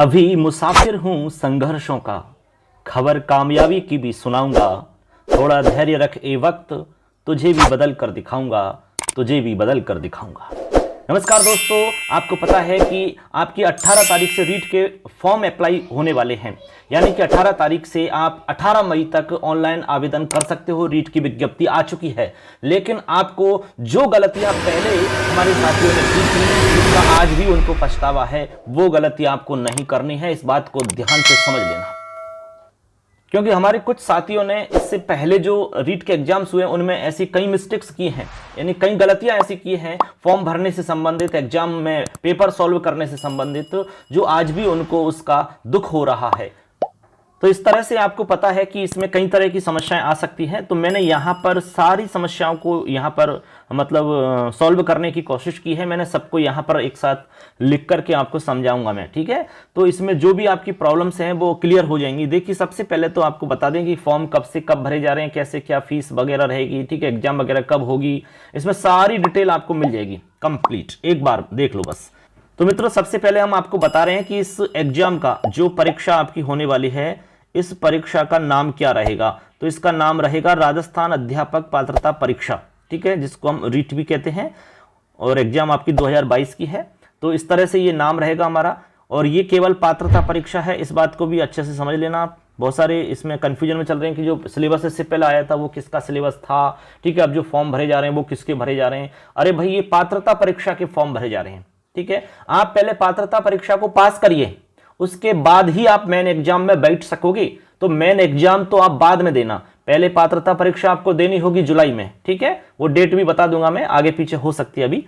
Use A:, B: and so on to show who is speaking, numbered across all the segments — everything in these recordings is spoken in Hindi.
A: अभी मुसाफिर हूँ संघर्षों का, खबर कामयाबी की भी सुनाऊंगा। थोड़ा धैर्य रख ए वक्त, तुझे भी बदल कर दिखाऊंगा, तुझे भी बदल कर दिखाऊंगा। नमस्कार दोस्तों, आपको पता है कि आपकी 18 तारीख से रीट के फॉर्म अप्लाई होने वाले हैं। यानी कि 18 तारीख से आप 18 मई तक ऑनलाइन आवेदन कर सकते हो। रीट की विज्ञप्ति आ चुकी है, लेकिन आपको जो गलतियां पहले हमारे साथियों ने की थी, जिसका आज भी उनको पछतावा है, वो गलती आपको नहीं करनी है। इस बात को ध्यान से समझ लेना, क्योंकि हमारे कुछ साथियों ने इससे पहले जो रीट के एग्जाम्स हुए उनमें ऐसी कई मिस्टेक्स की हैं, यानी कई गलतियां ऐसी की हैं फॉर्म भरने से संबंधित, एग्जाम में पेपर सॉल्व करने से संबंधित, जो आज भी उनको उसका दुख हो रहा है। तो इस तरह से आपको पता है कि इसमें कई तरह की समस्याएं आ सकती हैं। तो मैंने यहाँ पर सारी समस्याओं को यहाँ पर मतलब सॉल्व करने की कोशिश की है। मैंने सबको यहाँ पर एक साथ लिख करके आपको समझाऊंगा मैं, ठीक है। तो इसमें जो भी आपकी प्रॉब्लम्स हैं वो क्लियर हो जाएंगी। देखिए, सबसे पहले तो आपको बता दें कि फॉर्म कब से कब भरे जा रहे हैं, कैसे क्या फीस वगैरह रहेगी, ठीक है, एग्जाम वगैरह कब होगी, इसमें सारी डिटेल आपको मिल जाएगी कंप्लीट। एक बार देख लो बस। तो मित्रों, सबसे पहले हम आपको बता रहे हैं कि इस एग्जाम का जो परीक्षा आपकी होने वाली है, इस परीक्षा का नाम क्या रहेगा। तो इसका नाम रहेगा राजस्थान अध्यापक पात्रता परीक्षा, ठीक है, जिसको हम रीट भी कहते हैं, और एग्जाम आपकी 2022 की है। तो इस तरह से ये नाम रहेगा हमारा, और ये केवल पात्रता परीक्षा है। इस बात को भी अच्छे से समझ लेना आप। बहुत सारे इसमें कंफ्यूजन में चल रहे हैं कि जो सिलेबस इससे पहले आया था वो किसका सिलेबस था, ठीक है, अब जो फॉर्म भरे जा रहे हैं वो किसके भरे जा रहे हैं। अरे भाई, ये पात्रता परीक्षा के फॉर्म भरे जा रहे हैं, ठीक है। आप पहले पात्रता परीक्षा को पास करिए, उसके बाद ही आप मेन एग्जाम में बैठ सकोगे। तो मेन एग्जाम तो आप बाद में देना, पहले पात्रता परीक्षा आपको देनी होगी जुलाई में, ठीक है। वो डेट भी बता दूंगा मैं, आगे पीछे हो सकती है अभी।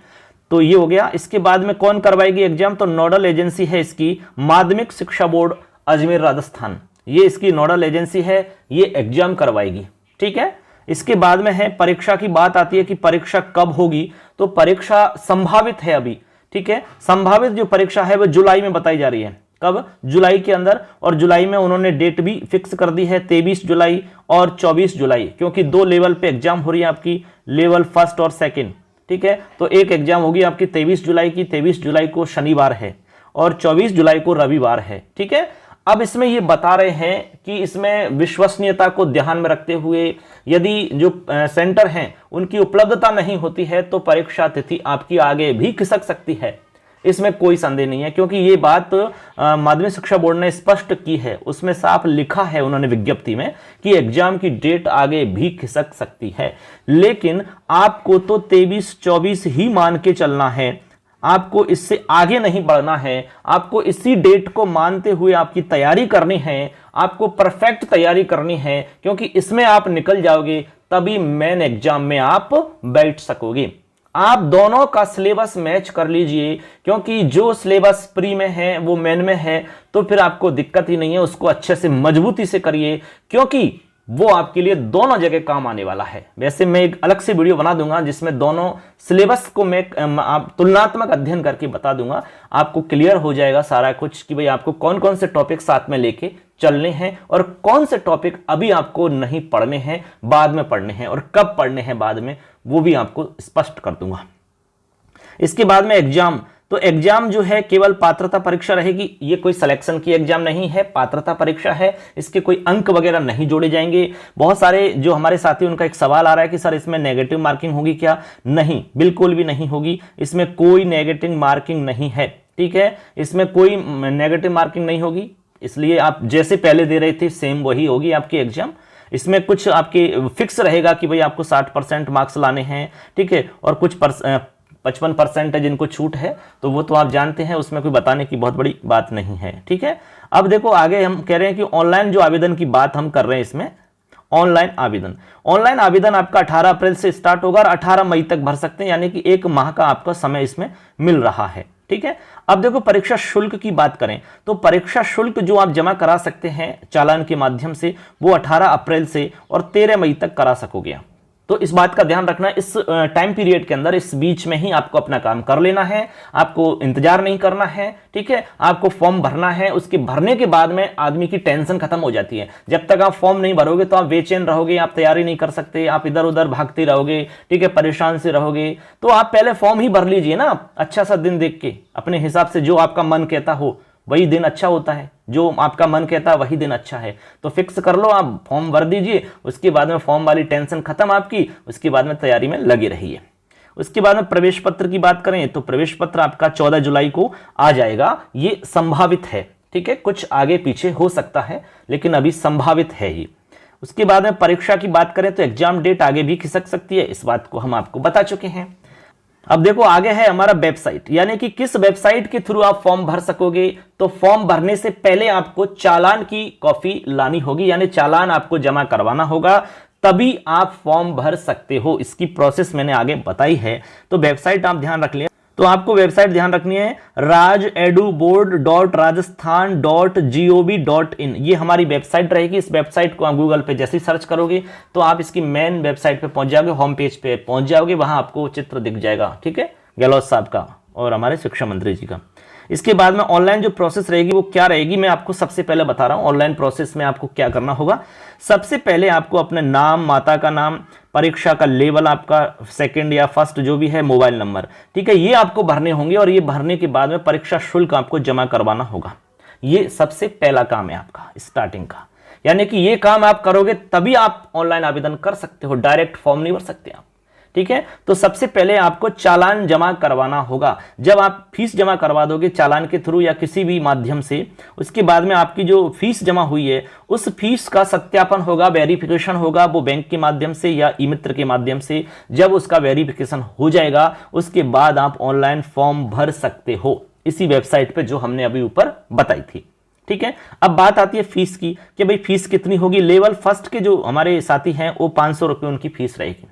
A: तो ये हो गया। इसके बाद में कौन करवाएगी एग्जाम, तो नोडल एजेंसी है इसकी माध्यमिक शिक्षा बोर्ड अजमेर राजस्थान, ये इसकी नोडल एजेंसी है, ये एग्जाम करवाएगी, ठीक है। इसके बाद में है परीक्षा की बात आती है कि परीक्षा कब होगी। तो परीक्षा संभावित है अभी, ठीक है। संभावित जो परीक्षा है वो जुलाई में बताई जा रही है। कब? जुलाई के अंदर। और जुलाई में उन्होंने डेट भी फिक्स कर दी है, 23 जुलाई और 24 जुलाई, क्योंकि दो लेवल पे एग्जाम हो रही है आपकी, लेवल फर्स्ट और सेकंड, ठीक है। तो एक एग्जाम होगी आपकी 23 जुलाई की, 23 जुलाई को शनिवार है और 24 जुलाई को रविवार है, ठीक है। अब इसमें ये बता रहे हैं कि इसमें विश्वसनीयता को ध्यान में रखते हुए यदि जो सेंटर हैं उनकी उपलब्धता नहीं होती है तो परीक्षा तिथि आपकी आगे भी खिसक सकती है। इसमें कोई संदेह नहीं है, क्योंकि ये बात माध्यमिक शिक्षा बोर्ड ने स्पष्ट की है। उसमें साफ लिखा है उन्होंने विज्ञप्ति में कि एग्जाम की डेट आगे भी खिसक सकती है। लेकिन आपको तो 23-24 ही मान के चलना है, आपको इससे आगे नहीं बढ़ना है। आपको इसी डेट को मानते हुए आपकी तैयारी करनी है, आपको परफेक्ट तैयारी करनी है, क्योंकि इसमें आप निकल जाओगे तभी मेन एग्जाम में आप बैठ सकोगे। आप दोनों का सिलेबस मैच कर लीजिए, क्योंकि जो सिलेबस प्री में है वो मेन में है, तो फिर आपको दिक्कत ही नहीं है। उसको अच्छे से मजबूती से करिए, क्योंकि वो आपके लिए दोनों जगह काम आने वाला है। वैसे मैं एक अलग से वीडियो बना दूंगा जिसमें दोनों सिलेबस को मैं तुलनात्मक अध्ययन करके बता दूंगा। आपको क्लियर हो जाएगा सारा कुछ कि भाई आपको कौन कौन से टॉपिक साथ में लेके चलने हैं और कौन से टॉपिक अभी आपको नहीं पढ़ने हैं, बाद में पढ़ने हैं, और कब पढ़ने हैं बाद में, वो भी आपको स्पष्ट कर दूंगा। इसके बाद में एग्जाम, तो एग्जाम जो है केवल पात्रता परीक्षा रहेगी। ये कोई सिलेक्शन की एग्जाम नहीं है, पात्रता परीक्षा है। इसके कोई अंक वगैरह नहीं जोड़े जाएंगे। बहुत सारे जो हमारे साथी, उनका एक सवाल आ रहा है कि सर इसमें नेगेटिव मार्किंग होगी क्या? नहीं, बिल्कुल भी नहीं होगी। इसमें कोई नेगेटिव मार्किंग नहीं है, ठीक है। इसमें कोई नेगेटिव मार्किंग नहीं होगी, इसलिए आप जैसे पहले दे रहे थे सेम वही होगी आपकी एग्जाम। इसमें कुछ आपके फिक्स रहेगा कि भाई आपको 60% मार्क्स लाने हैं, ठीक है, और कुछ 55% है जिनको छूट है, तो वो तो आप जानते हैं, उसमें कोई बताने की बहुत बड़ी बात नहीं है, ठीक है। अब देखो, आगे हम कह रहे हैं कि ऑनलाइन जो आवेदन की बात हम कर रहे हैं इसमें, ऑनलाइन आवेदन आपका 18 अप्रैल से स्टार्ट होगा और 18 मई तक भर सकते हैं, यानी कि एक माह का आपका समय इसमें मिल रहा है, ठीक है। अब देखो, परीक्षा शुल्क की बात करें तो परीक्षा शुल्क जो आप जमा करा सकते हैं चालान के माध्यम से, वो 18 अप्रैल से और 13 मई तक करा सकोगे। तो इस बात का ध्यान रखना, इस टाइम पीरियड के अंदर, इस बीच में ही आपको अपना काम कर लेना है, आपको इंतजार नहीं करना है, ठीक है। आपको फॉर्म भरना है, उसके भरने के बाद में आदमी की टेंशन खत्म हो जाती है। जब तक आप फॉर्म नहीं भरोगे तो आप बेचैन रहोगे, आप तैयारी नहीं कर सकते, आप इधर उधर भागते रहोगे, ठीक है, परेशान से रहोगे। तो आप पहले फॉर्म ही भर लीजिए ना, अच्छा सा दिन देख के, अपने हिसाब से जो आपका मन कहता हो वही दिन अच्छा होता है, जो आपका मन कहता है वही दिन अच्छा है। तो फिक्स कर लो, आप फॉर्म भर दीजिए, उसके बाद में फॉर्म वाली टेंशन खत्म आपकी, उसके बाद में तैयारी में लगी रहिए। उसके बाद में प्रवेश पत्र की बात करें तो प्रवेश पत्र आपका 14 जुलाई को आ जाएगा, ये संभावित है, ठीक है, कुछ आगे पीछे हो सकता है लेकिन अभी संभावित है ये। उसके बाद में परीक्षा की बात करें तो एग्जाम डेट आगे भी खिसक सकती है, इस बात को हम आपको बता चुके हैं। अब देखो आगे है हमारा वेबसाइट, यानी कि किस वेबसाइट के थ्रू आप फॉर्म भर सकोगे। तो फॉर्म भरने से पहले आपको चालान की कॉपी लानी होगी, यानी चालान आपको जमा करवाना होगा, तभी आप फॉर्म भर सकते हो। इसकी प्रोसेस मैंने आगे बताई है। तो वेबसाइट आप ध्यान रख लें, तो आपको वेबसाइट ध्यान रखनी है rajeduboard.rajasthan.gov.in, ये हमारी वेबसाइट रहेगी। इस वेबसाइट को आप गूगल पे जैसे ही सर्च करोगे तो आप इसकी मेन वेबसाइट पे पहुंच जाओगे, होम पेज पे पहुंच जाओगे, वहां आपको चित्र दिख जाएगा, ठीक है, गहलोत साहब का और हमारे शिक्षा मंत्री जी का। इसके बाद में ऑनलाइन जो प्रोसेस रहेगी वो क्या रहेगी, मैं आपको सबसे पहले बता रहा हूं। ऑनलाइन प्रोसेस में आपको क्या करना होगा, सबसे पहले आपको अपने नाम, माता का नाम, परीक्षा का लेवल आपका सेकंड या फर्स्ट जो भी है, मोबाइल नंबर, ठीक है, ये आपको भरने होंगे और ये भरने के बाद में परीक्षा शुल्क आपको जमा करवाना होगा। ये सबसे पहला काम है आपका स्टार्टिंग का, यानी कि ये काम आप करोगे तभी आप ऑनलाइन आवेदन कर सकते हो, डायरेक्ट फॉर्म नहीं भर सकते आप, ठीक है। तो सबसे पहले आपको चालान जमा करवाना होगा। जब आप फीस जमा करवा दोगे चालान के थ्रू या किसी भी माध्यम से, उसके बाद में आपकी जो फीस जमा हुई है उस फीस का सत्यापन होगा, वेरिफिकेशन होगा, वो बैंक के माध्यम से या ई मित्र के माध्यम से। जब उसका वेरिफिकेशन हो जाएगा उसके बाद आप ऑनलाइन फॉर्म भर सकते हो, इसी वेबसाइट पे जो हमने अभी ऊपर बताई थी, ठीक है। अब बात आती है फीस की कि भाई फीस कितनी होगी। लेवल फर्स्ट के जो हमारे साथी हैं वो 500 रुपये उनकी फीस रहेगी,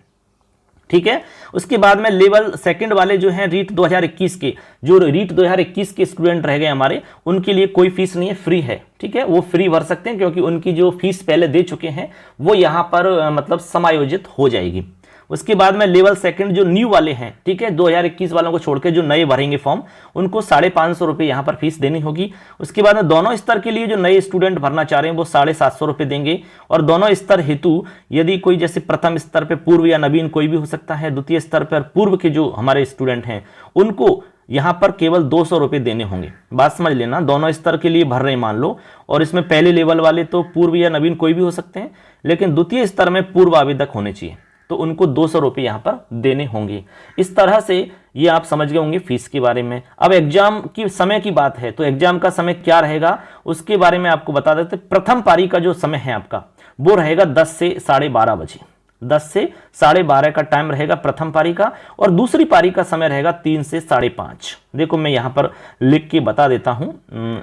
A: ठीक है। उसके बाद में लेवल सेकंड वाले जो हैं रीट 2021 के, जो रीट 2021 के स्टूडेंट रह गए हमारे, उनके लिए कोई फीस नहीं है, फ्री है, ठीक है, वो फ्री भर सकते हैं क्योंकि उनकी जो फीस पहले दे चुके हैं वो यहां पर मतलब समायोजित हो जाएगी। उसके बाद में लेवल सेकंड जो न्यू वाले हैं, ठीक है, 2021 वालों को छोड़ के जो नए भरेंगे फॉर्म, उनको 550 रुपये यहाँ पर फीस देनी होगी। उसके बाद में दोनों स्तर के लिए जो नए स्टूडेंट भरना चाह रहे हैं वो 750 रुपये देंगे। और दोनों स्तर हेतु यदि कोई जैसे प्रथम स्तर पे पूर्व या नवीन कोई भी हो सकता है, द्वितीय स्तर पर पूर्व के जो हमारे स्टूडेंट हैं उनको यहाँ पर केवल 200 रुपये देने होंगे। बात समझ लेना, दोनों स्तर के लिए भर रहे मान लो, और इसमें पहले लेवल वाले तो पूर्व या नवीन कोई भी हो सकते हैं, लेकिन द्वितीय स्तर में पूर्व आवेदक होने चाहिए, तो उनको 200 रुपये यहाँ पर देने होंगे। इस तरह से ये आप समझ गए होंगे फीस के बारे में। अब एग्जाम की समय की बात है तो एग्जाम का समय क्या रहेगा उसके बारे में आपको बता देते। प्रथम पारी का जो समय है आपका वो रहेगा 10 से 12:30 बजे, 10 से 12:30 का टाइम रहेगा प्रथम पारी का, और दूसरी पारी का समय रहेगा 3 से 5:30। देखो मैं यहाँ पर लिख के बता देता हूँ,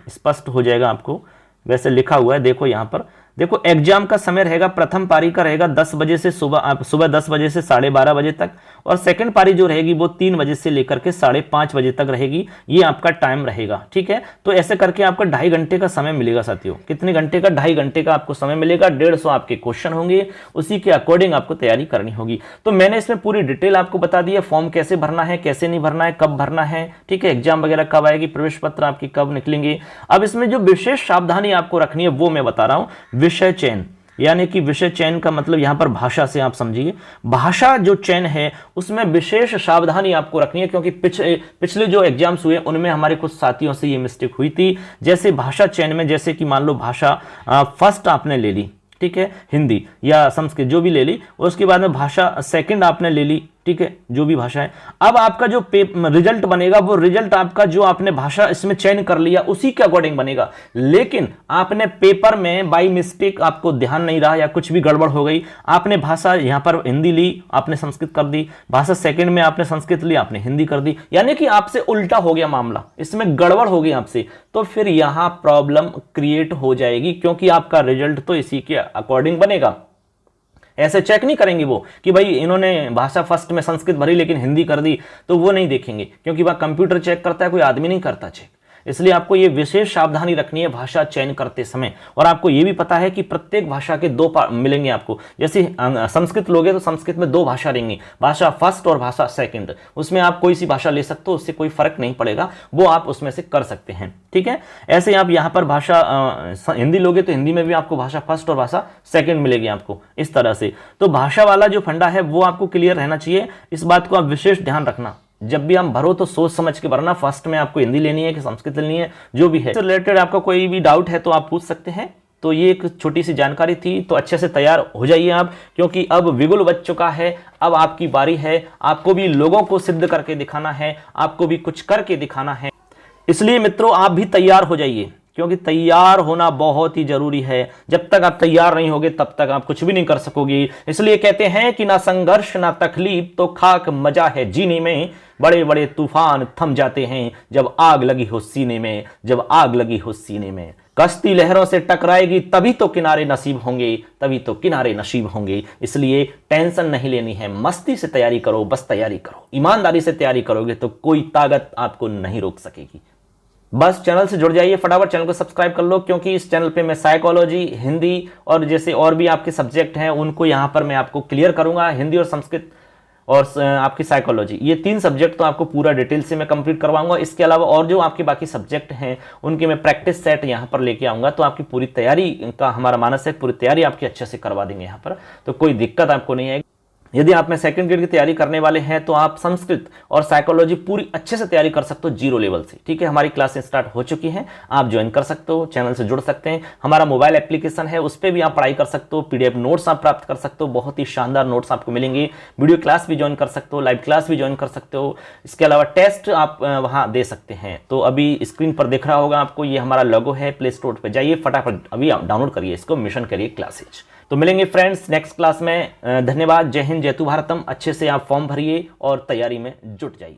A: स्पष्ट हो जाएगा आपको, वैसे लिखा हुआ है, देखो यहाँ पर देखो एग्जाम का समय रहेगा, प्रथम पारी का रहेगा 10 बजे से सुबह 10 बजे से 12:30 बजे तक, और सेकंड पारी जो रहेगी वो 3 बजे से लेकर के 5:30 बजे तक रहेगी। ये आपका टाइम रहेगा, ठीक है। तो ऐसे करके आपका 2.5 घंटे का समय मिलेगा साथियों। कितने घंटे का? 2.5 घंटे का आपको समय मिलेगा। 150 आपके क्वेश्चन होंगे, उसी के अकॉर्डिंग आपको तैयारी करनी होगी। तो मैंने इसमें पूरी डिटेल आपको बता दी है, फॉर्म कैसे भरना है, कैसे नहीं भरना है, कब भरना है, ठीक है, एग्जाम वगैरह कब आएगी, प्रवेश पत्र आपकी कब निकलेंगे। अब इसमें जो विशेष सावधानी आपको रखनी है वो मैं बता रहा हूं। विषय चयन, यानी कि विषय चयन का मतलब यहां पर भाषा से आप समझिए, भाषा जो चयन है उसमें विशेष सावधानी आपको रखनी है, क्योंकि पिछले जो एग्जाम्स हुए उनमें हमारे कुछ साथियों से ये मिस्टेक हुई थी। जैसे भाषा चयन में, जैसे कि मान लो भाषा फर्स्ट आपने ले ली, ठीक है, हिंदी या संस्कृत जो भी ले ली, उसके बाद में भाषा सेकंड आपने ले ली, ठीक है, जो भी भाषा है। अब आपका जो रिजल्ट बनेगा वो रिजल्ट आपका जो आपने भाषा इसमें चयन कर लिया उसी के अकॉर्डिंग बनेगा, लेकिन आपने पेपर में बाई मिस्टेक आपको ध्यान नहीं रहा या कुछ भी गड़बड़ हो गई, आपने भाषा यहां पर हिंदी ली, आपने संस्कृत कर दी, भाषा सेकंड में आपने संस्कृत ली, आपने हिंदी कर दी, यानी कि आपसे उल्टा हो गया मामला, इसमें गड़बड़ हो गई आपसे, तो फिर यहां प्रॉब्लम क्रिएट हो जाएगी, क्योंकि आपका रिजल्ट तो इसी के अकॉर्डिंग बनेगा। ऐसे चेक नहीं करेंगे वो कि भाई इन्होंने भाषा फर्स्ट में संस्कृत भरी लेकिन हिंदी कर दी, तो वो नहीं देखेंगे, क्योंकि वह कंप्यूटर चेक करता है, कोई आदमी नहीं करता चेक। इसलिए आपको ये विशेष सावधानी रखनी है भाषा चयन करते समय। और आपको ये भी पता है कि प्रत्येक भाषा के 2 मिलेंगे आपको। जैसे संस्कृत लोगे तो संस्कृत में 2 भाषा रहेंगी, भाषा फर्स्ट और भाषा सेकंड। उसमें आप कोई सी भाषा ले सकते हो, उससे कोई फर्क नहीं पड़ेगा, वो आप उसमें से कर सकते हैं, ठीक है। ऐसे आप यहाँ पर भाषा हिंदी लोगे तो हिंदी में भी आपको भाषा फर्स्ट और भाषा सेकंड मिलेगी आपको, इस तरह से। तो भाषा वाला जो फंडा है वो आपको क्लियर रहना चाहिए, इस बात को आप विशेष ध्यान रखना। जब भी हम भरो तो सोच समझ के भरना। फर्स्ट में आपको हिंदी लेनी है कि संस्कृत लेनी है, जो भी है रिलेटेड आपका कोई भी डाउट है तो आप पूछ सकते हैं। तो ये एक छोटी सी जानकारी थी, तो अच्छे से तैयार हो जाइए आप, क्योंकि अब बिगुल बज चुका है। अब आपकी बारी है, आपको भी लोगों को सिद्ध करके दिखाना है, आपको भी कुछ करके दिखाना है। इसलिए मित्रों आप भी तैयार हो जाइए, क्योंकि तैयार होना बहुत ही जरूरी है। जब तक आप तैयार नहीं होगे तब तक आप कुछ भी नहीं कर सकोगे। इसलिए कहते हैं कि ना संघर्ष ना तकलीफ तो खाक मजा है जीने में, बड़े बड़े तूफान थम जाते हैं जब आग लगी हो सीने में, जब आग लगी हो सीने में। कश्ती लहरों से टकराएगी तभी तो किनारे नसीब होंगे, तभी तो किनारे नसीब होंगे। इसलिए टेंशन नहीं लेनी है, मस्ती से तैयारी करो, बस तैयारी करो। ईमानदारी से तैयारी करोगे तो कोई ताकत आपको नहीं रोक सकेगी। बस चैनल से जुड़ जाइए, फटाफट चैनल को सब्सक्राइब कर लो, क्योंकि इस चैनल पे मैं साइकोलॉजी, हिंदी और जैसे और भी आपके सब्जेक्ट हैं उनको यहां पर मैं आपको क्लियर करूंगा। हिंदी और संस्कृत और आपकी साइकोलॉजी, ये 3 सब्जेक्ट तो आपको पूरा डिटेल से मैं कंप्लीट करवाऊंगा। इसके अलावा और जो आपके बाकी सब्जेक्ट हैं उनके मैं प्रैक्टिस सेट यहां पर लेके आऊंगा। तो आपकी पूरी तैयारी का हमारा मानस है, पूरी तैयारी आपकी अच्छे से करवा देंगे यहाँ पर, तो कोई दिक्कत आपको नहीं आएगी। यदि आप में सेकंड ग्रेड की तैयारी करने वाले हैं तो आप संस्कृत और साइकोलॉजी पूरी अच्छे से तैयारी कर सकते हो 0 लेवल से। ठीक है, हमारी क्लासें स्टार्ट हो चुकी हैं, आप ज्वाइन कर सकते हो, चैनल से जुड़ सकते हैं। हमारा मोबाइल एप्लीकेशन है, उस पर भी आप पढ़ाई कर सकते हो, PDF नोट्स आप प्राप्त कर सकते हो, बहुत ही शानदार नोट्स आपको मिलेंगे। वीडियो क्लास भी ज्वाइन कर सकते हो, लाइव क्लास भी ज्वाइन कर सकते हो। इसके अलावा टेस्ट आप वहाँ दे सकते हैं। तो अभी स्क्रीन पर दिख रहा होगा आपको, ये हमारा लोगो है। प्ले स्टोर पर जाइए, फटाफट अभी आप डाउनलोड करिए इसको, मिशन करिए क्लासेज। तो मिलेंगे फ्रेंड्स नेक्स्ट क्लास में। धन्यवाद, जय हिंद, जय तु भारतम। अच्छे से आप फॉर्म भरिए और तैयारी में जुट जाइए।